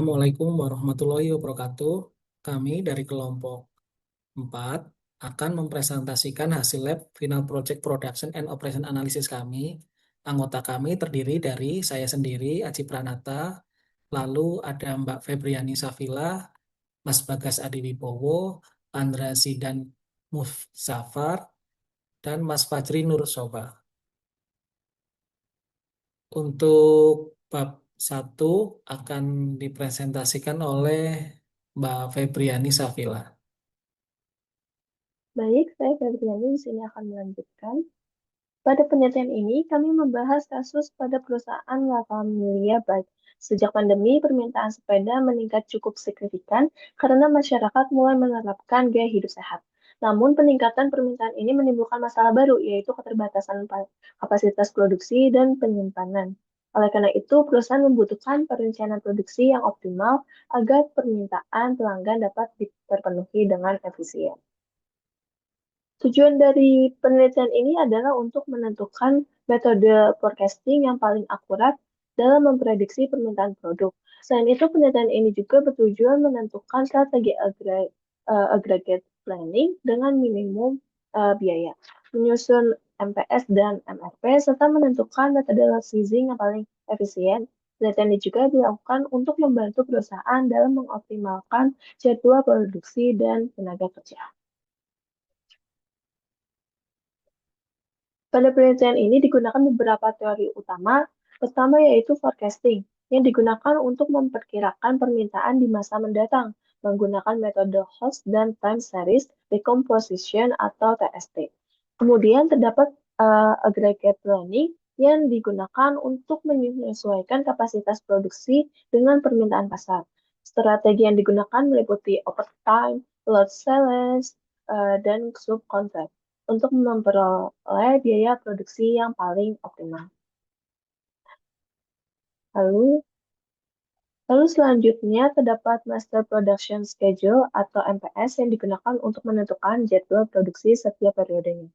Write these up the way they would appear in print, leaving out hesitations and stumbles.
Assalamualaikum warahmatullahi wabarakatuh. Kami dari kelompok 4 akan mempresentasikan hasil lab Final Project Production and Operation Analysis kami. Anggota kami terdiri dari saya sendiri, Aji Pranata, lalu ada Mbak Febriani Safila, Mas Bagas Adiwibowo, Andra Zidan Mufzafar, dan Mas Fajri Nur Soba. Untuk bab 1 akan dipresentasikan oleh Mbak Febriani Safila. Baik, saya Febriani di sini akan melanjutkan. Pada penelitian ini, kami membahas kasus pada perusahaan La Familia Bike. Sejak pandemi, permintaan sepeda meningkat cukup signifikan karena masyarakat mulai menerapkan gaya hidup sehat. Namun, peningkatan permintaan ini menimbulkan masalah baru, yaitu keterbatasan kapasitas produksi dan penyimpanan. Oleh karena itu, perusahaan membutuhkan perencanaan produksi yang optimal agar permintaan pelanggan dapat terpenuhi dengan efisien. Tujuan dari penelitian ini adalah untuk menentukan metode forecasting yang paling akurat dalam memprediksi permintaan produk. Selain itu, penelitian ini juga bertujuan menentukan strategi aggregate planning dengan minimum biaya, menyusun MPS dan MRP, serta menentukan metode seizing yang paling efisien. Penelitian ini juga dilakukan untuk membantu perusahaan dalam mengoptimalkan jadwal produksi dan tenaga kerja. Pada penelitian ini digunakan beberapa teori utama. Pertama yaitu forecasting, yang digunakan untuk memperkirakan permintaan di masa mendatang menggunakan metode host dan time series decomposition atau TST. Kemudian terdapat aggregate planning yang digunakan untuk menyesuaikan kapasitas produksi dengan permintaan pasar. Strategi yang digunakan meliputi overtime, load sales, dan subcontract untuk memperoleh biaya produksi yang paling optimal. Lalu, lalu selanjutnya terdapat Master Production Schedule atau MPS yang digunakan untuk menentukan jadwal produksi setiap periodenya.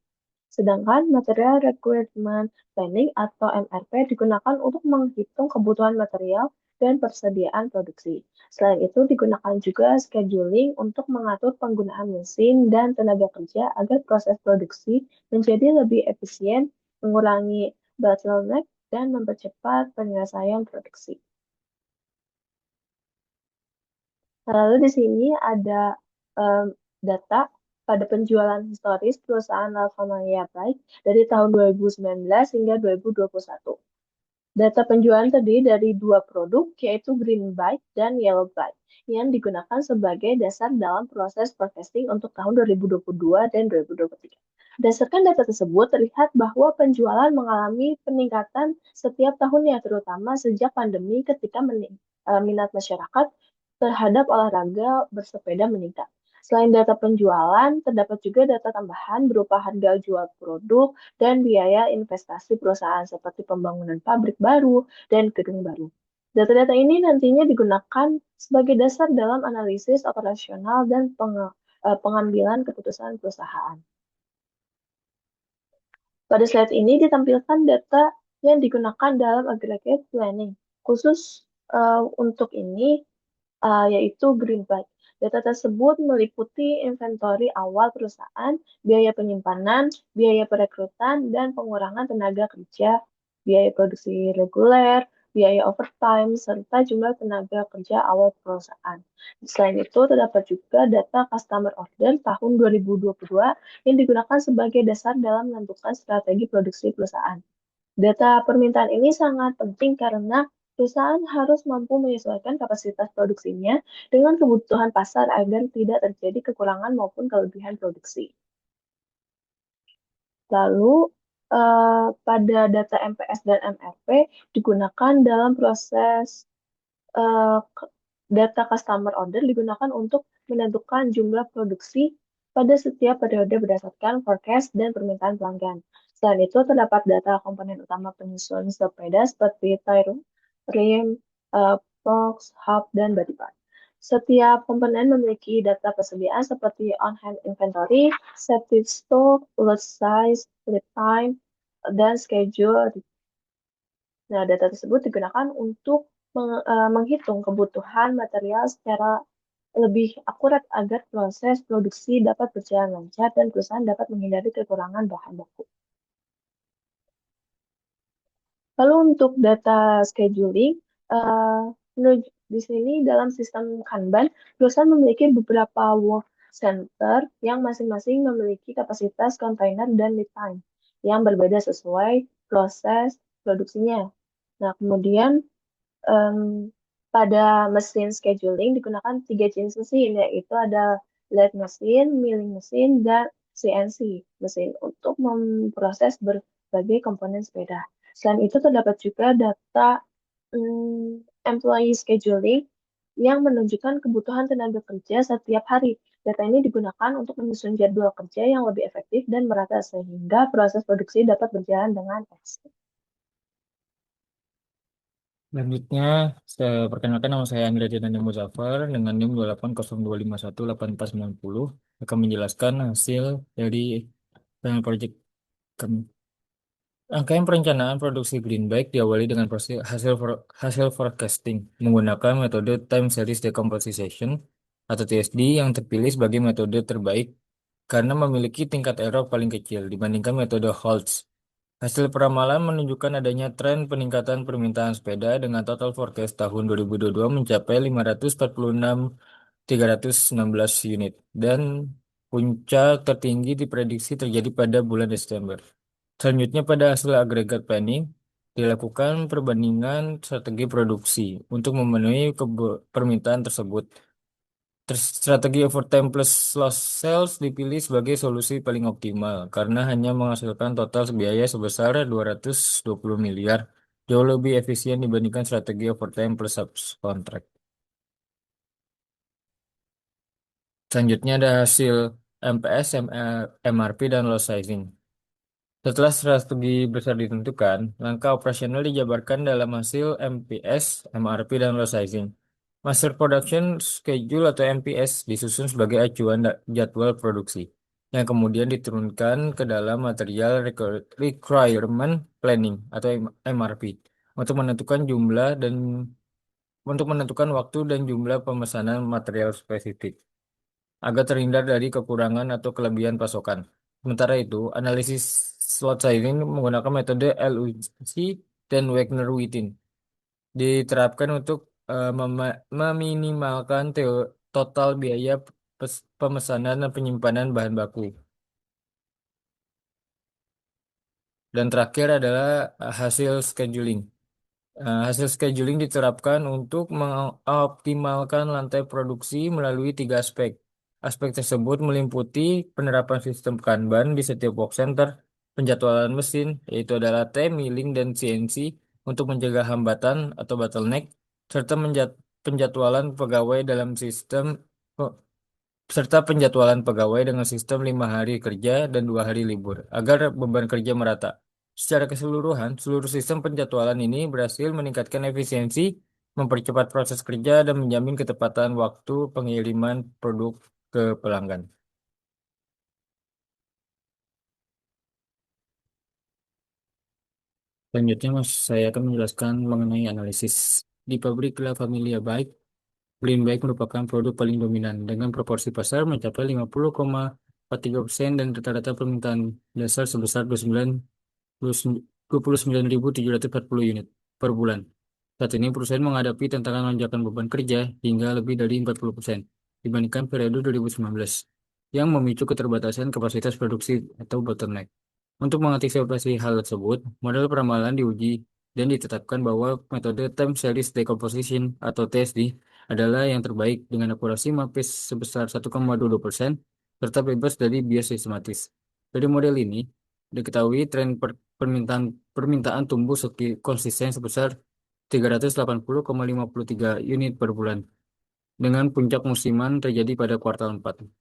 Sedangkan Material Requirement Planning atau MRP digunakan untuk menghitung kebutuhan material dan persediaan produksi. Selain itu, digunakan juga scheduling untuk mengatur penggunaan mesin dan tenaga kerja agar proses produksi menjadi lebih efisien, mengurangi bottleneck, dan mempercepat penyelesaian produksi. Lalu di sini ada data pada penjualan historis perusahaan Alfamania Bike dari tahun 2019 hingga 2021. Data penjualan terdiri dari dua produk, yaitu Green Bike dan Yellow Bike, yang digunakan sebagai dasar dalam proses forecasting untuk tahun 2022 dan 2023. Berdasarkan data tersebut, terlihat bahwa penjualan mengalami peningkatan setiap tahunnya, terutama sejak pandemi ketika minat masyarakat terhadap olahraga bersepeda meningkat. Selain data penjualan, terdapat juga data tambahan berupa harga jual produk dan biaya investasi perusahaan seperti pembangunan pabrik baru dan gedung baru. Data-data ini nantinya digunakan sebagai dasar dalam analisis operasional dan pengambilan keputusan perusahaan. Pada slide ini ditampilkan data yang digunakan dalam aggregate planning. Khusus untuk ini, yaitu Green Bike. Data tersebut meliputi inventory awal perusahaan, biaya penyimpanan, biaya perekrutan, dan pengurangan tenaga kerja, biaya produksi reguler, biaya overtime, serta jumlah tenaga kerja awal perusahaan. Selain itu, terdapat juga data customer order tahun 2022 yang digunakan sebagai dasar dalam menentukan strategi produksi perusahaan. Data permintaan ini sangat penting karena perusahaan harus mampu menyesuaikan kapasitas produksinya dengan kebutuhan pasar agar tidak terjadi kekurangan maupun kelebihan produksi. Lalu, pada data MPS dan MRP digunakan dalam proses data customer order digunakan untuk menentukan jumlah produksi pada setiap periode berdasarkan forecast dan permintaan pelanggan. Selain itu, terdapat data komponen utama penyusun sepeda seperti tire, rim, box, hub, dan body part. Setiap komponen memiliki data persediaan seperti on-hand inventory, safety stock, lot size, lead time, dan schedule. Nah, data tersebut digunakan untuk menghitung kebutuhan material secara lebih akurat agar proses produksi dapat berjalan lancar dan perusahaan dapat menghindari kekurangan bahan baku. Lalu untuk data scheduling, eh, di sini dalam sistem Kanban, perusahaan memiliki beberapa work center yang masing-masing memiliki kapasitas kontainer dan lead time yang berbeda sesuai proses produksinya. Nah, kemudian em, pada mesin scheduling digunakan tiga jenis mesin, yaitu ada lathe mesin, milling mesin, dan CNC mesin untuk memproses berbagai komponen sepeda. Selain itu terdapat juga data employee scheduling yang menunjukkan kebutuhan tenaga kerja setiap hari. Data ini digunakan untuk menyusun jadwal kerja yang lebih efektif dan merata sehingga proses produksi dapat berjalan dengan efisien. Selanjutnya, saya perkenalkan nama saya Andrea Dinanda Muzaffar dengan NIM 280218490 akan menjelaskan hasil dari panel project kami. Rangkaian perencanaan produksi Green Bike diawali dengan proses hasil forecasting menggunakan metode Time Series Decomposition atau TSD yang terpilih sebagai metode terbaik karena memiliki tingkat error paling kecil dibandingkan metode Holtz. Hasil peramalan menunjukkan adanya tren peningkatan permintaan sepeda dengan total forecast tahun 2022 mencapai 546.316 unit dan puncak tertinggi diprediksi terjadi pada bulan Desember. Selanjutnya pada hasil agregat planning dilakukan perbandingan strategi produksi untuk memenuhi permintaan tersebut. Strategi overtime plus loss sales dipilih sebagai solusi paling optimal karena hanya menghasilkan total biaya sebesar 220 miliar, jauh lebih efisien dibandingkan strategi overtime plus subcontract. Selanjutnya ada hasil MPS, MRP, dan loss sizing. Setelah strategi besar ditentukan, langkah operasional dijabarkan dalam hasil MPS, MRP, dan load sizing. Master Production Schedule atau MPS disusun sebagai acuan jadwal produksi, yang kemudian diturunkan ke dalam material requirement planning atau MRP untuk menentukan waktu dan jumlah pemesanan material spesifik agar terhindar dari kekurangan atau kelebihan pasokan. Sementara itu, analisis slot sizing menggunakan metode LUC dan Wagner-Wittin diterapkan untuk meminimalkan total biaya pemesanan dan penyimpanan bahan baku. Dan terakhir adalah hasil scheduling. Hasil scheduling diterapkan untuk mengoptimalkan lantai produksi melalui tiga aspek. Aspek tersebut meliputi penerapan sistem Kanban di setiap work center, penjadwalan mesin, yaitu adalah T, milling, dan CNC untuk mencegah hambatan atau bottleneck, serta penjadwalan pegawai dalam sistem serta penjadwalan pegawai dengan sistem 5 hari kerja dan 2 hari libur, agar beban kerja merata. Secara keseluruhan, seluruh sistem penjadwalan ini berhasil meningkatkan efisiensi, mempercepat proses kerja, dan menjamin ketepatan waktu pengiriman produk ke pelanggan. Selanjutnya, Mas, saya akan menjelaskan mengenai analisis. Di pabrik La Familia Bike, Green Bike merupakan produk paling dominan dengan proporsi pasar mencapai 50,43% dan rata-rata permintaan dasar sebesar 29.740 unit per bulan. Saat ini perusahaan menghadapi tantangan lonjakan beban kerja hingga lebih dari 40% dibandingkan periode 2019 yang memicu keterbatasan kapasitas produksi atau bottleneck. Untuk mengantisipasi hal tersebut, model peramalan diuji dan ditetapkan bahwa metode Time Series Decomposition atau TSD adalah yang terbaik dengan akurasi MAPIS sebesar 1,22% serta bebas dari bias sistematis. Dari model ini, diketahui tren permintaan permintaan tumbuh konsisten sebesar 380,53 unit per bulan dengan puncak musiman terjadi pada kuartal 4.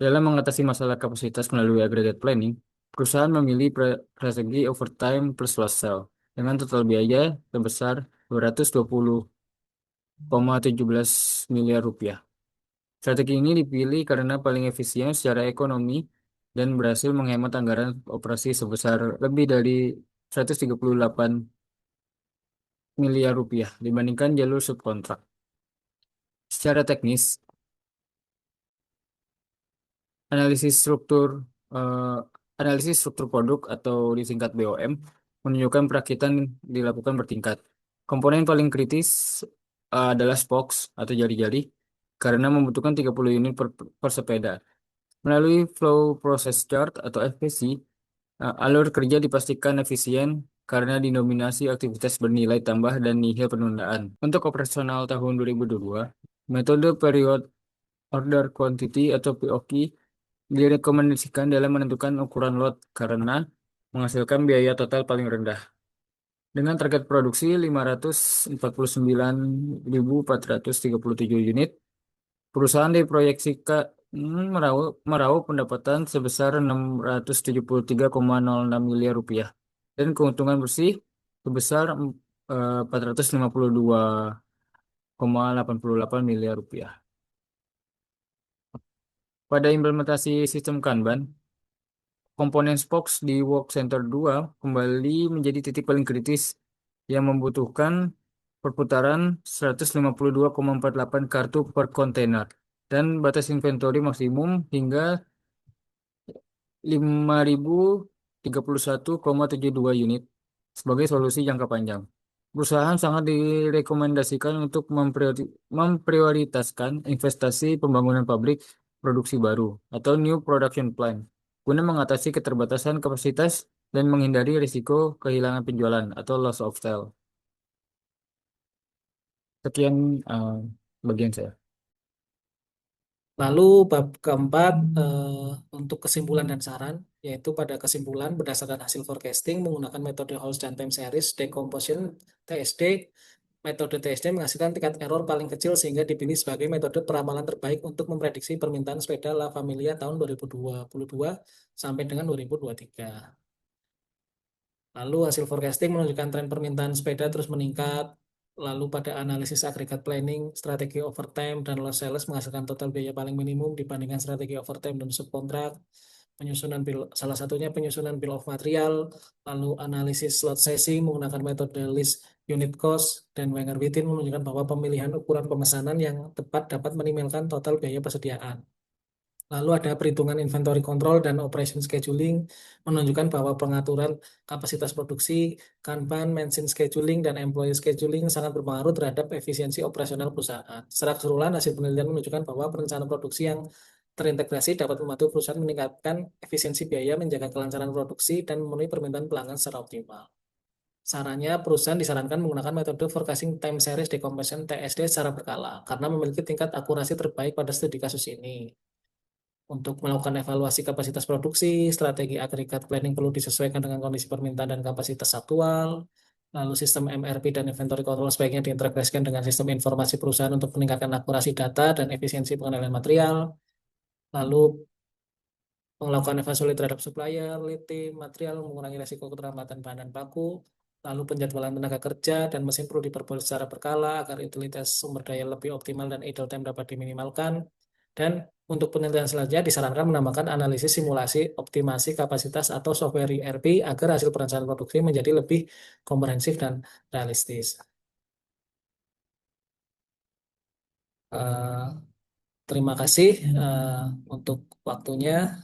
Dalam mengatasi masalah kapasitas melalui aggregate planning, perusahaan memilih strategi overtime plus loss sell dengan total biaya sebesar 220,17 miliar rupiah. Strategi ini dipilih karena paling efisien secara ekonomi dan berhasil menghemat anggaran operasi sebesar lebih dari 138 miliar rupiah dibandingkan jalur subkontrak. Secara teknis, analisis struktur eh, analisis struktur produk atau disingkat BOM menunjukkan perakitan dilakukan bertingkat. Komponen paling kritis adalah spokes atau jari-jari karena membutuhkan 30 unit per sepeda. Melalui flow process chart atau FPC, alur kerja dipastikan efisien karena didominasi aktivitas bernilai tambah dan nihil penundaan. Untuk operasional tahun 2022, metode period order quantity atau POQ direkomendasikan dalam menentukan ukuran lot karena menghasilkan biaya total paling rendah. Dengan target produksi 549.437 unit, perusahaan diproyeksikan meraup pendapatan sebesar 673,06 miliar rupiah dan keuntungan bersih sebesar 452,88 miliar rupiah. Pada implementasi sistem Kanban, komponen Spokes di Work Center 2 kembali menjadi titik paling kritis yang membutuhkan perputaran 152,48 kartu per kontainer dan batas inventory maksimum hingga 5.031,72 unit sebagai solusi jangka panjang. Perusahaan sangat direkomendasikan untuk memprioritaskan investasi pembangunan pabrik produksi baru atau new production plant guna mengatasi keterbatasan kapasitas dan menghindari risiko kehilangan penjualan atau loss of sale. Sekian bagian saya. Lalu bab keempat untuk kesimpulan dan saran, yaitu pada kesimpulan berdasarkan hasil forecasting menggunakan metode Holz dan time series decomposition TSD, metode TSD menghasilkan tingkat error paling kecil sehingga dipilih sebagai metode peramalan terbaik untuk memprediksi permintaan sepeda La Familia tahun 2022 sampai dengan 2023. Lalu hasil forecasting menunjukkan tren permintaan sepeda terus meningkat. Lalu pada analisis agregat planning, strategi overtime dan loss sales menghasilkan total biaya paling minimum dibandingkan strategi overtime dan subkontrak. Salah satunya penyusunan bill of material, lalu analisis slot sizing menggunakan metode list unit cost, dan Wenger-Wittin menunjukkan bahwa pemilihan ukuran pemesanan yang tepat dapat minimalkan total biaya persediaan. Lalu ada perhitungan inventory control dan operation scheduling menunjukkan bahwa pengaturan kapasitas produksi, Kanban, maintenance scheduling, dan employee scheduling sangat berpengaruh terhadap efisiensi operasional perusahaan. Secara keseluruhan, hasil penelitian menunjukkan bahwa perencanaan produksi yang terintegrasi dapat membantu perusahaan meningkatkan efisiensi biaya, menjaga kelancaran produksi, dan memenuhi permintaan pelanggan secara optimal. Sarannya, perusahaan disarankan menggunakan metode forecasting time series decomposition TSD secara berkala karena memiliki tingkat akurasi terbaik pada studi kasus ini. Untuk melakukan evaluasi kapasitas produksi, strategi agregat planning perlu disesuaikan dengan kondisi permintaan dan kapasitas aktual. Lalu sistem MRP dan inventory control sebaiknya diintegrasikan dengan sistem informasi perusahaan untuk meningkatkan akurasi data dan efisiensi pengendalian material. Lalu melakukan evaluasi terhadap supplier, lead time, material, mengurangi risiko keterlambatan bahan dan baku. Lalu penjadwalan tenaga kerja dan mesin perlu diperboleh secara berkala agar utilitas sumber daya lebih optimal dan idle time dapat diminimalkan. Dan untuk penelitian selanjutnya disarankan menambahkan analisis simulasi optimasi kapasitas atau software ERP agar hasil perencanaan produksi menjadi lebih komprehensif dan realistis. Eh, Terima kasih untuk waktunya.